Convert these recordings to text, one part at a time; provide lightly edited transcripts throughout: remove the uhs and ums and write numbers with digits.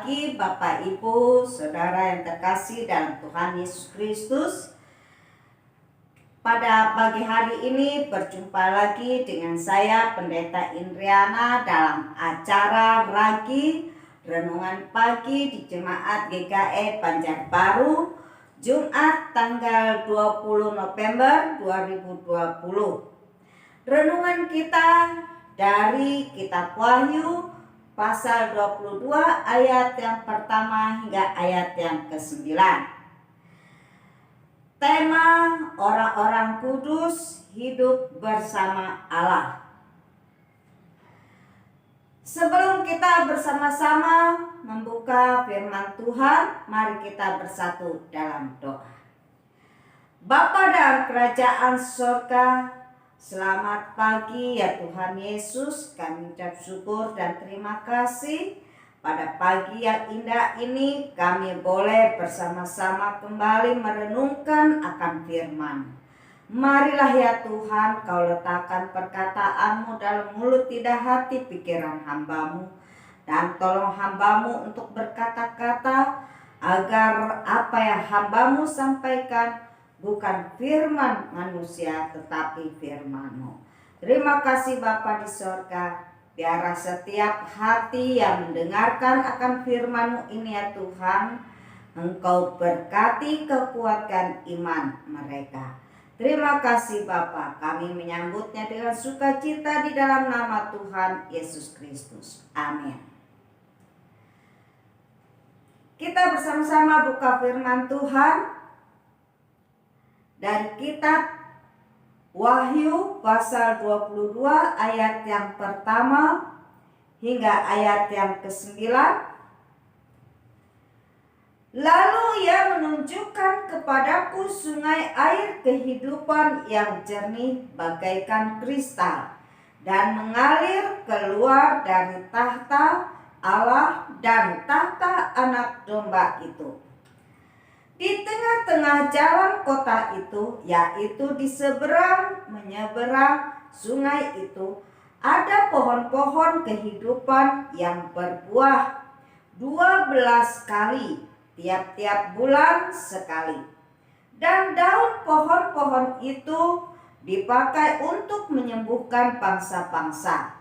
pagi Bapak Ibu, Saudara yang terkasih dalam Tuhan Yesus Kristus. Pada pagi hari ini berjumpa lagi dengan saya Pendeta Indriana dalam acara Ragi Renungan Pagi di Jemaat GKE Banjarbaru, Jumat tanggal 20 November 2020. Renungan kita dari Kitab Wahyu pasal 22 ayat yang pertama hingga ayat yang ke-9. Tema orang-orang kudus hidup bersama Allah. Sebelum kita bersama-sama membuka firman Tuhan, mari kita bersatu dalam doa. Bapa dalam kerajaan surga, selamat pagi ya Tuhan Yesus. Kami ucap syukur dan terima kasih pada pagi yang indah ini kami boleh bersama-sama kembali merenungkan akan firman. Marilah ya Tuhan, Kau letakkan perkataan-Mu dalam mulut, lidah, hati, pikiran hamba-Mu, dan tolong hamba-Mu untuk berkata-kata agar apa yang hamba-Mu sampaikan bukan firman manusia tetapi firman-Mu. Terima kasih Bapa di sorga. Biarlah setiap hati yang mendengarkan akan firman-Mu ini ya Tuhan, Engkau berkati, kekuatkan iman mereka. Terima kasih Bapa, kami menyambutnya dengan sukacita di dalam nama Tuhan Yesus Kristus. Amin. Kita bersama-sama buka firman Tuhan dari kitab Wahyu pasal 22 ayat yang pertama hingga ayat yang ke-9. Lalu ia menunjukkan kepadaku sungai air kehidupan yang jernih bagaikan kristal dan mengalir keluar dari tahta Allah dan tahta Anak Domba itu. Di tengah-tengah jalan kota itu, yaitu di seberang menyeberang sungai itu, ada pohon-pohon kehidupan yang berbuah 12 kali, tiap-tiap bulan sekali. Dan daun pohon-pohon itu dipakai untuk menyembuhkan bangsa-bangsa.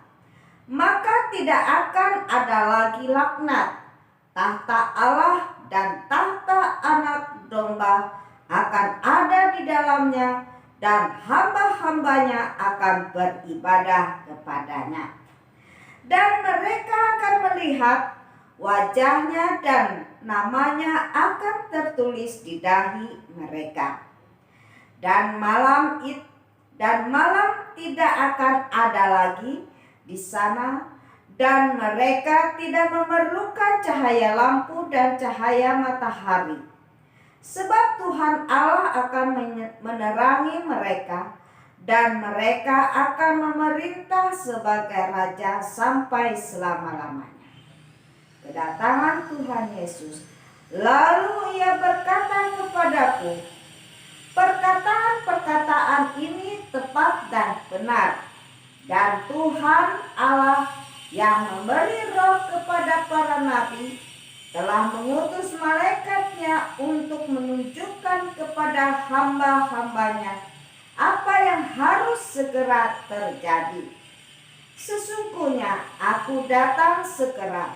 Maka tidak akan ada lagi laknat. Tahta Allah dan tahta Anak Domba akan ada di dalamnya, dan hamba-hambanya akan beribadah kepadanya. Dan mereka akan melihat wajahnya dan namanya akan tertulis di dahi mereka. Dan malam tidak akan ada lagi di sana, dan mereka tidak memerlukan cahaya lampu dan cahaya matahari. Sebab Tuhan Allah akan menerangi mereka, dan mereka akan memerintah sebagai raja sampai selama-lamanya. Kedatangan Tuhan Yesus. Lalu ia berkata kepadaku, perkataan-perkataan ini tepat dan benar, dan Tuhan Allah yang memberi roh kepada para nabi telah mengutus malaikatnya untuk menunjukkan kepada hamba-hambanya apa yang harus segera terjadi. Sesungguhnya aku datang segera.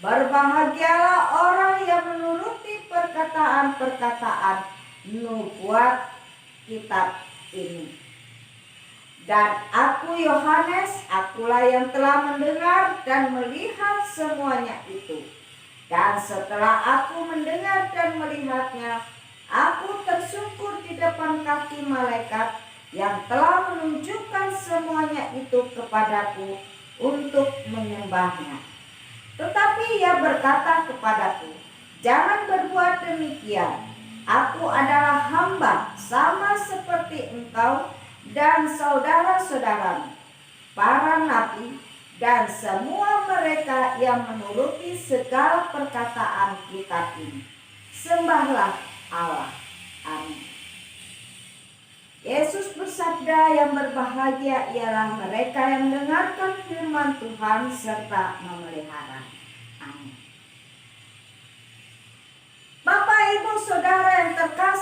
Berbahagialah orang yang menuruti perkataan-perkataan nubuat kitab ini. Dan aku Yohanes, akulah yang telah mendengar dan melihat semuanya itu. Dan setelah aku mendengar dan melihatnya, aku tersungkur di depan kaki malaikat yang telah menunjukkan semuanya itu kepadaku untuk menyembahnya. Tetapi ia berkata kepadaku, jangan berbuat demikian. Aku adalah hamba sama seperti engkau dan saudara-saudaramu, para nabi, dan semua mereka yang menuruti segala perkataan kitab ini. Sembahlah Allah. Amin. Yesus bersabda, yang berbahagia ialah mereka yang mendengarkan firman Tuhan serta memelihara. Amin.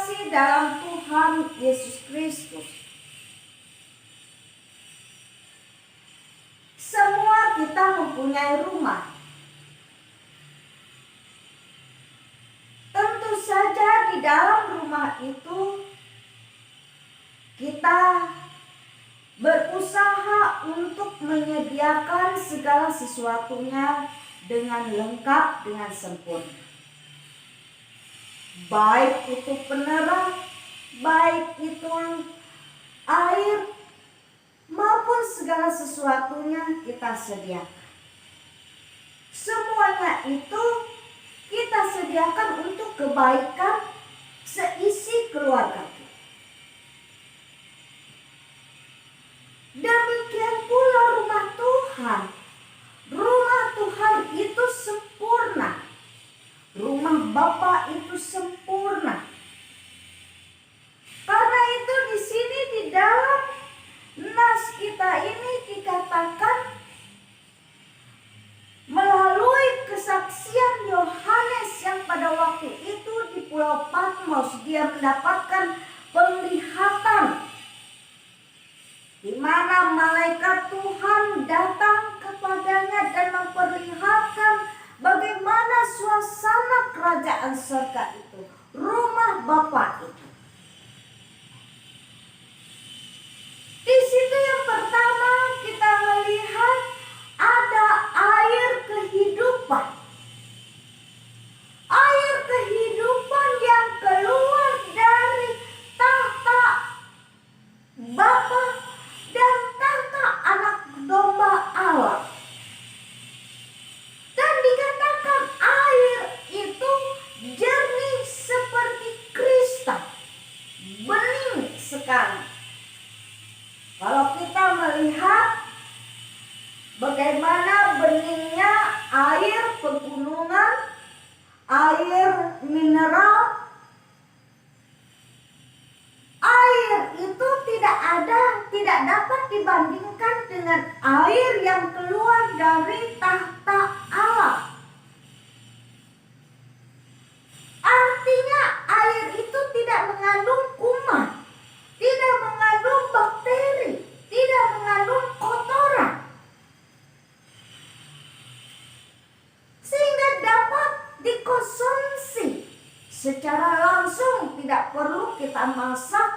terkasih dalam Tuhan Yesus Kristus, semua kita mempunyai rumah. Tentu saja di dalam rumah itu kita berusaha untuk menyediakan segala sesuatunya dengan lengkap, dengan sempurna. Baik itu penerang, baik itu air, maupun segala sesuatunya kita sediakan. Semuanya itu kita sediakan untuk kebaikan seisi keluarga kita. Demikian pula rumah Tuhan. Rumah Tuhan itu sempurna. Rumah Bapa itu sempurna. Karena itu di sini di dalam nas kita ini dikatakan melalui kesaksian Yohanes yang pada waktu itu di Pulau Patmos dia mendapatkan penglihatan di mana malaikat Tuhan datang kepadanya dan memperlihatkan bagaimana suasana kerajaan surga itu, rumah Bapa itu. Di situ yang pertama kita melihat ada air kehidupan. Air kehidupan yang keluar dari tahta Bapa dan tahta anak domba Allah. Dan dikatakan air itu jernih seperti kristal, bening sekali. Kalau kita melihat bagaimana beningnya air pegunungan, air mineral, air itu tidak dapat dibandingkan dengan air yang keluar dari tahta Allah. Artinya air itu tidak mengandung kuman, tidak mengandung bakteri, tidak mengandung kotoran, sehingga dapat dikonsumsi secara langsung, tidak perlu kita masak.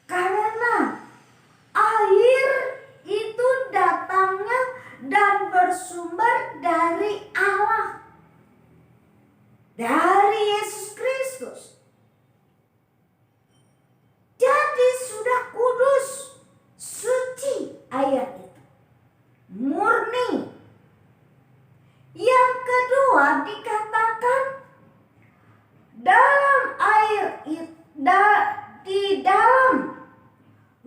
Karena air itu datangnya dan bersumber dari Allah, dari Yesus Kristus. Jadi sudah kudus, suci air itu, murni. Yang kedua dikatakan dalam air itu, di dalam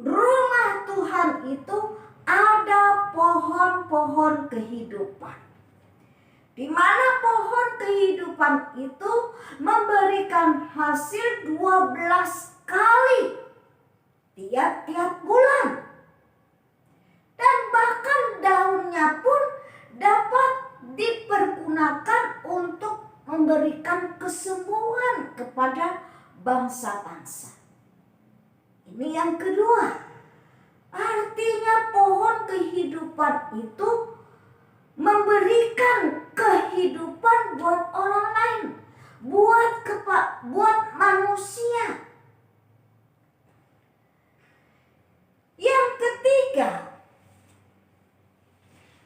rumah Tuhan itu ada pohon-pohon kehidupan. Di mana pohon kehidupan itu memberikan hasil 12 kali tiap-tiap bulan. Dan bahkan daunnya pun dapat dipergunakan untuk memberikan kesembuhan kepada bangsa-bangsa. Ini yang kedua. Artinya pohon kehidupan itu memberikan kehidupan buat orang lain, buat manusia. Yang ketiga,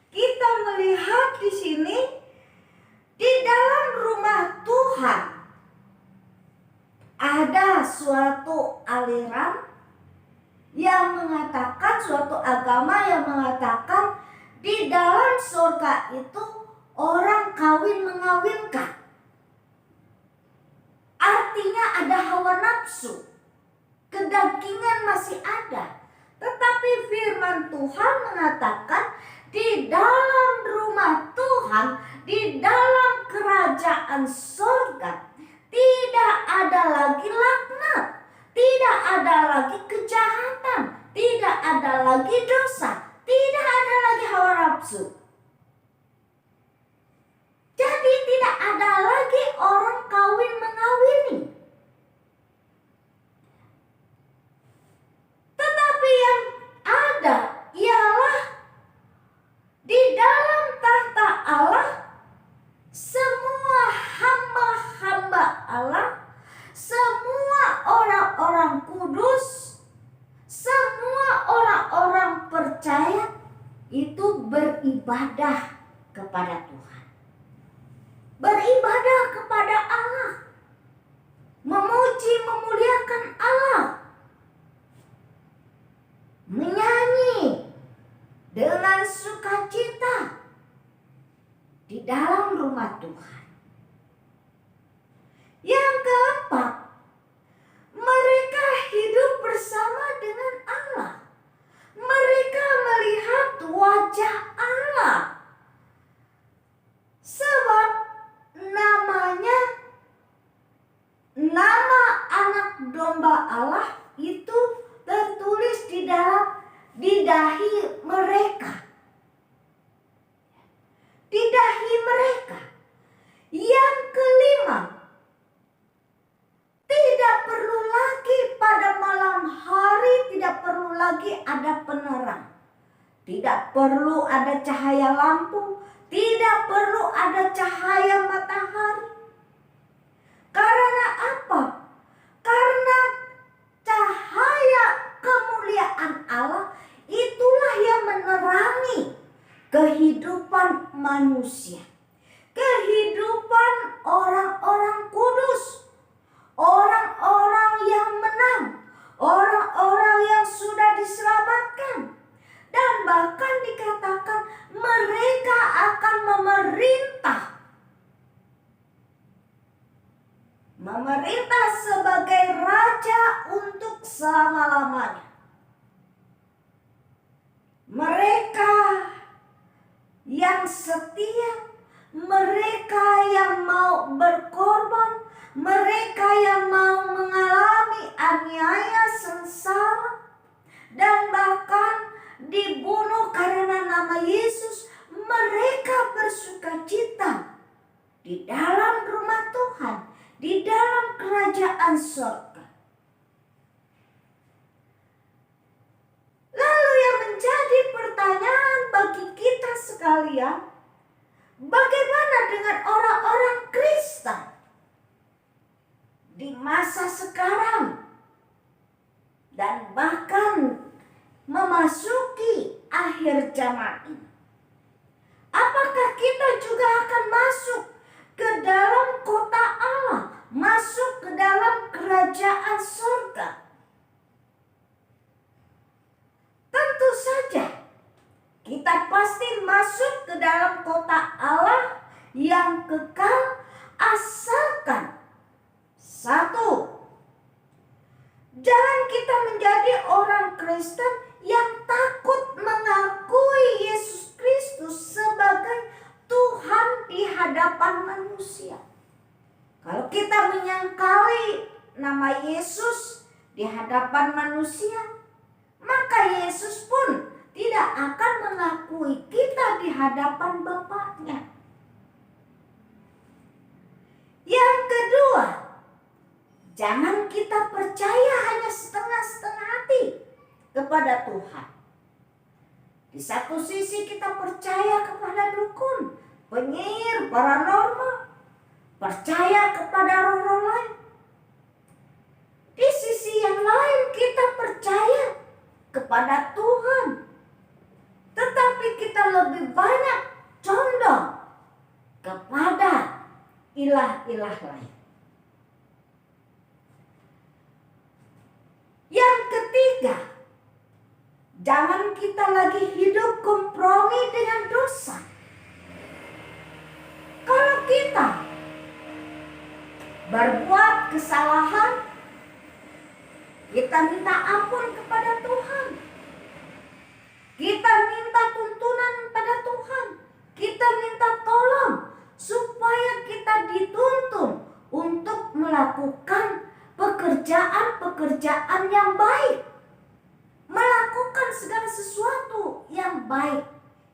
kita melihat di sini di dalam rumah Tuhan ada suatu aliran yang mengatakan, suatu agama yang mengatakan di dalam surga itu orang kawin mengawinkan. Artinya ada hawa nafsu, kedagingan masih ada. Tetapi firman Tuhan mengatakan di dalam rumah Tuhan, di dalam kerajaan surga, tidak ada lagi laknat, tidak ada lagi kejahatan, tidak ada lagi dosa, tidak ada lagi hawa nafsu. Jadi tidak ada lagi orang kawin mengawini. Allah, semua orang-orang kudus, semua orang-orang percaya itu beribadah kepada Tuhan. Beribadah kepada Allah. Memuji, memuliakan Allah. Menyanyi dengan sukacita di dalam rumah Tuhan. Yang keempat, mereka hidup bersama dengan Allah. Mereka melihat wajah Allah. Sebab nama anak domba Allah itu tertulis di dahi mereka. Di dahi mereka. Yang kelima, tidak perlu lagi pada malam hari, tidak perlu lagi ada penerang. Tidak perlu ada cahaya lampu, tidak perlu ada cahaya matahari. Karena apa? Karena cahaya kemuliaan Allah itulah yang menerangi kehidupan manusia. Kehidupan orang-orang kudus. Orang-orang yang menang. Orang-orang yang sudah diselamatkan. Dan bahkan dikatakan mereka akan memerintah. Memerintah sebagai raja untuk selama-lamanya. Mereka yang setia, mereka yang mau berkorban, mereka yang mau mengalami aniaya, sengsara, dan bahkan dibunuh karena nama Yesus, mereka bersukacita di dalam rumah Tuhan, di dalam kerajaan surga. Lalu yang menjadi pertanyaan bagi kita sekalian, bagaimana dengan orang-orang Kristen di masa sekarang dan bahkan memasuki akhir zaman ini? Apakah kita juga akan masuk ke dalam kota Allah, masuk ke dalam kerajaan surga? Tentu saja kita pasti masuk ke dalam kota Allah yang kekal, asalkan satu, jangan kita menjadi orang Kristen yang takut mengakui Yesus Kristus sebagai Tuhan di hadapan manusia. Kalau kita menyangkali nama Yesus di hadapan manusia, maka Yesus pun tidak akan mengakui kita di hadapan Bapaknya. Yang kedua, jangan kita percaya hanya setengah-setengah hati kepada Tuhan. Di satu sisi kita percaya kepada dukun, penyihir, paranormal, percaya kepada roh-roh lain. Di sisi yang lain kita percaya kepada Tuhan, tetapi kita lebih banyak condong kepada ilah-ilah lain. Yang ketiga, jangan kita lagi hidup kompromi dengan dosa. Kalau kita berbuat kesalahan, kita minta ampun kepada Tuhan. Kita minta tuntunan pada Tuhan. Kita minta tolong supaya kita dituntun untuk melakukan pekerjaan-pekerjaan yang baik. Melakukan segala sesuatu yang baik,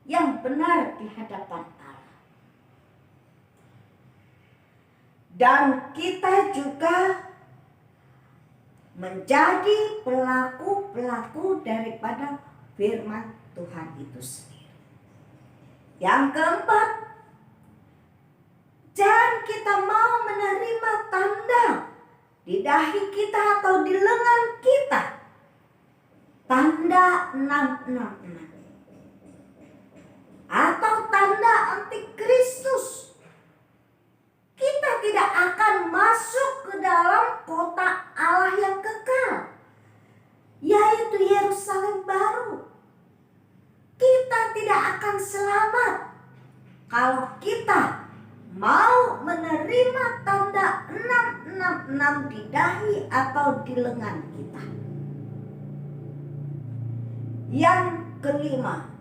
yang benar di hadapan Allah. Dan kita juga menjadi pelaku-pelaku daripada firman Tuhan itu sendiri. Yang keempat, jangan kita mau menerima tanda di dahi kita atau di lengan kita tanda 666 atau tanda antikristus, kita tidak akan masuk ke dalam kota Allah yang kekal, yaitu Yerusalem baru. Kita tidak akan selamat kalau kita mau menerima tanda 666 di dahi atau di lengan kita. Yang kelima,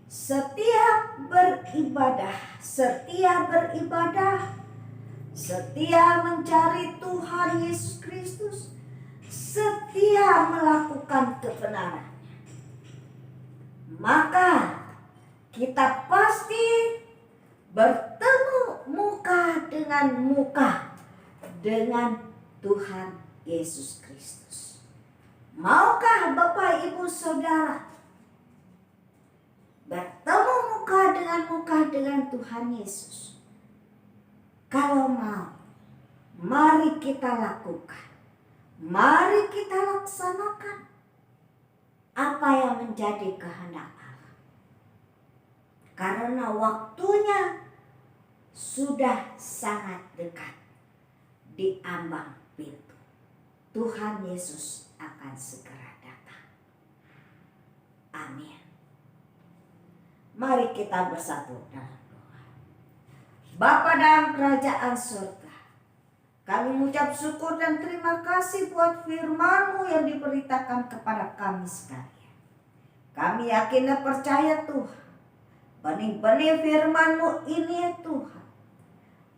setia beribadah, setia mencari Tuhan Yesus Kristus, setia melakukan kebenaran, maka kita pasti bertemu muka dengan Tuhan Yesus Kristus. Maukah Bapak Ibu Saudara bertemu muka dengan Tuhan Yesus? Kalau mau, mari kita lakukan, mari kita laksanakan apa yang menjadi kehendak Allah, karena waktunya sudah sangat dekat di ambang pintu. Tuhan Yesus akan segera datang. Amin. Mari kita bersatu dalam doa. Bapa dalam kerajaan surga, kami mengucap syukur dan terima kasih buat firman-Mu yang diberitakan kepada kami sekalian. Kami yakin dan percaya Tuhan, benih-benih firman-Mu ini ya Tuhan,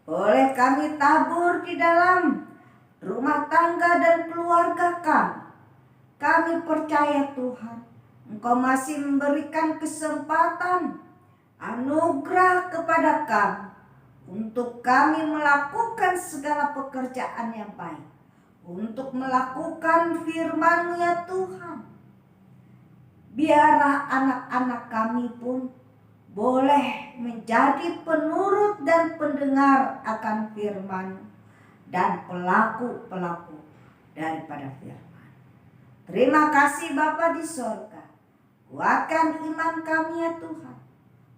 boleh kami tabur di dalam rumah tangga dan keluarga kami. Kami percaya Tuhan, Engkau masih memberikan kesempatan, anugerah kepada kami untuk kami melakukan segala pekerjaan yang baik, untuk melakukan firman-Mu ya Tuhan. Biarlah anak-anak kami pun boleh menjadi penurut dan pendengar akan firman dan pelaku-pelaku daripada firman. Terima kasih Bapa di sorga. Kuatkan iman kami ya Tuhan.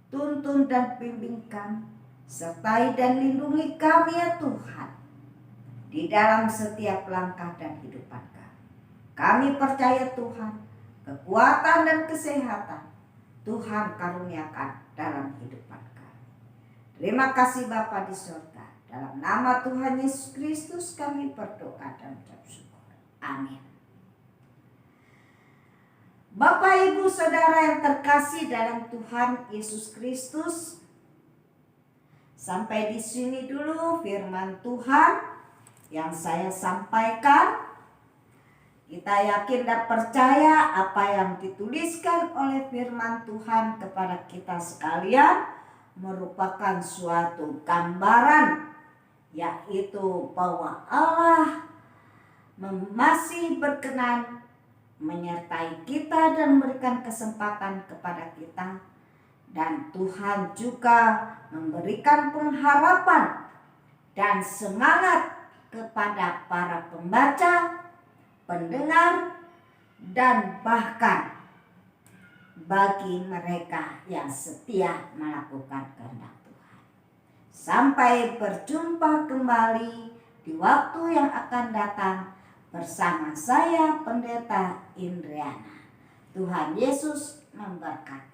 Tuntun dan bimbing kami, sertai dan lindungi kami ya Tuhan, di dalam setiap langkah dan kehidupan kami. Kami percaya Tuhan, kekuatan dan kesehatan Tuhan karuniakan dalam kehidupan kami. Terima kasih Bapa di sorga. Dalam nama Tuhan Yesus Kristus kami berdoa dan ucap syukur. Amin. Bapak Ibu Saudara yang terkasih dalam Tuhan Yesus Kristus, sampai di sini dulu firman Tuhan yang saya sampaikan. Kita yakin dan percaya apa yang dituliskan oleh firman Tuhan kepada kita sekalian merupakan suatu gambaran, yaitu bahwa Allah masih berkenan menyertai kita dan memberikan kesempatan kepada kita, dan Tuhan juga memberikan pengharapan dan semangat kepada para pembaca, pendengar, dan bahkan bagi mereka yang setia melakukan kehendak Tuhan. Sampai berjumpa kembali di waktu yang akan datang bersama saya Pendeta Indriana. Tuhan Yesus memberkati.